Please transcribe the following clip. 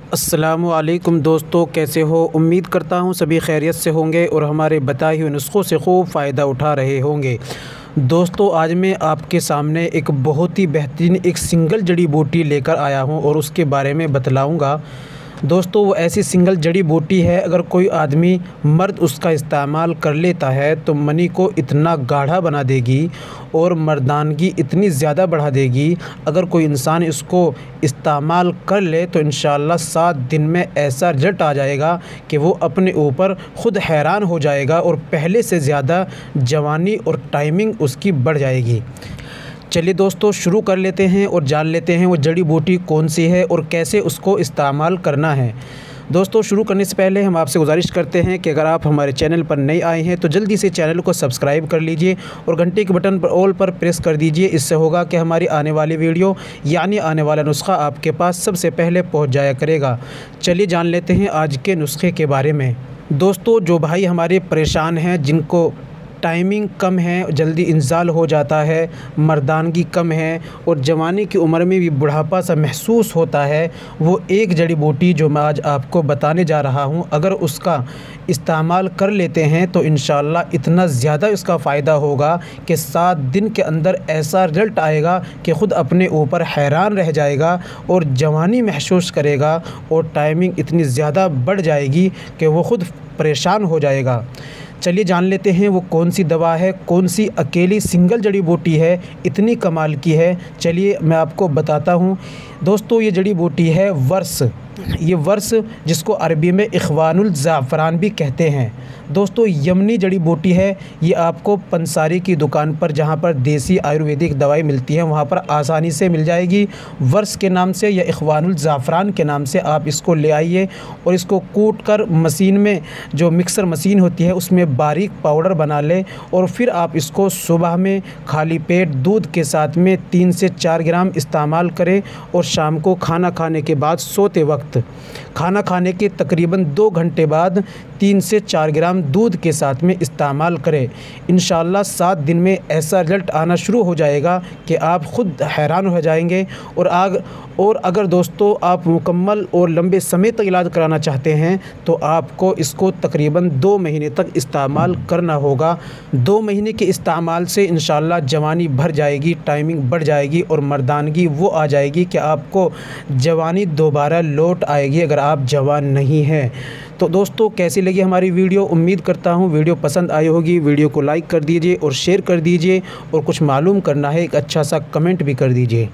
अस्सलामुअलैकुम दोस्तों, कैसे हो। उम्मीद करता हूँ सभी खैरियत से होंगे और हमारे बताए हुए नुस्ख़ों से खूब फ़ायदा उठा रहे होंगे। दोस्तों, आज मैं आपके सामने एक बहुत ही बेहतरीन एक सिंगल जड़ी बूटी लेकर आया हूँ और उसके बारे में बतलाऊँगा। दोस्तों, वो ऐसी सिंगल जड़ी बूटी है, अगर कोई आदमी मर्द उसका इस्तेमाल कर लेता है तो मनी को इतना गाढ़ा बना देगी और मर्दानगी इतनी ज़्यादा बढ़ा देगी। अगर कोई इंसान इसको इस्तेमाल कर ले तो इंशाअल्लाह 7 दिन में ऐसा रिज़ल्ट आ जाएगा कि वो अपने ऊपर ख़ुद हैरान हो जाएगा और पहले से ज़्यादा जवानी और टाइमिंग उसकी बढ़ जाएगी। चलिए दोस्तों, शुरू कर लेते हैं और जान लेते हैं वो जड़ी बूटी कौन सी है और कैसे उसको इस्तेमाल करना है। दोस्तों, शुरू करने से पहले हम आपसे गुजारिश करते हैं कि अगर आप हमारे चैनल पर नए आए हैं तो जल्दी से चैनल को सब्सक्राइब कर लीजिए और घंटे के बटन पर ऑल पर प्रेस कर दीजिए। इससे होगा कि हमारी आने वाली वीडियो यानी आने वाला नुस्खा आपके पास सबसे पहले पहुंच जाया करेगा। चलिए जान लेते हैं आज के नुस्खे के बारे में। दोस्तों, जो भाई हमारे परेशान हैं, जिनको टाइमिंग कम है, जल्दी इंजाल हो जाता है, मर्दानगी कम है और जवानी की उम्र में भी बुढ़ापा सा महसूस होता है, वो एक जड़ी बूटी जो मैं आज आपको बताने जा रहा हूँ, अगर उसका इस्तेमाल कर लेते हैं तो इंशाअल्लाह इतना ज़्यादा इसका फ़ायदा होगा कि 7 दिन के अंदर ऐसा रिज़ल्ट आएगा कि ख़ुद अपने ऊपर हैरान रह जाएगा और जवानी महसूस करेगा और टाइमिंग इतनी ज़्यादा बढ़ जाएगी कि वो ख़ुद परेशान हो जाएगा। चलिए जान लेते हैं वो कौन सी दवा है, कौन सी अकेली सिंगल जड़ी बूटी है, इतनी कमाल की है। चलिए मैं आपको बताता हूँ। दोस्तों, ये जड़ी बूटी है वर्स। ये वर्स, जिसको अरबी में इख़वानुल ज़ाफ़रान भी कहते हैं। दोस्तों, यमनी जड़ी बूटी है। ये आपको पंसारी की दुकान पर, जहाँ पर देसी आयुर्वेदिक दवाई मिलती है, वहाँ पर आसानी से मिल जाएगी। वर्स के नाम से या इख़वानुल ज़ाफ़रान के नाम से आप इसको ले आइए और इसको कूट कर मशीन में, जो मिक्सर मशीन होती है, उसमें बारीक पाउडर बना लें और फिर आप इसको सुबह में खाली पेट दूध के साथ में 3 से 4 ग्राम इस्तेमाल करें और शाम को खाना खाने के बाद सोते वक्त, खाना खाने के तकरीबन 2 घंटे बाद 3 से 4 ग्राम दूध के साथ में इस्तेमाल करें। इंशाअल्लाह 7 दिन में ऐसा रिज़ल्ट आना शुरू हो जाएगा कि आप ख़ुद हैरान हो जाएंगे। और अगर दोस्तों आप मुकम्मल और लंबे समय तक इलाज कराना चाहते हैं तो आपको इसको तकरीबन 2 महीने तक इस्तेमाल करना होगा। 2 महीने के इस्तेमाल से इंशाअल्लाह जवानी भर जाएगी, टाइमिंग बढ़ जाएगी और मर्दानगी वो आ जाएगी कि आपको जवानी दोबारा लौट आएगी अगर आप जवान नहीं हैं। तो दोस्तों, कैसी लगी हमारी वीडियो? उम्मीद करता हूँ वीडियो पसंद आई होगी। वीडियो को लाइक कर दीजिए और शेयर कर दीजिए और कुछ मालूम करना है एक अच्छा सा कमेंट भी कर दीजिए।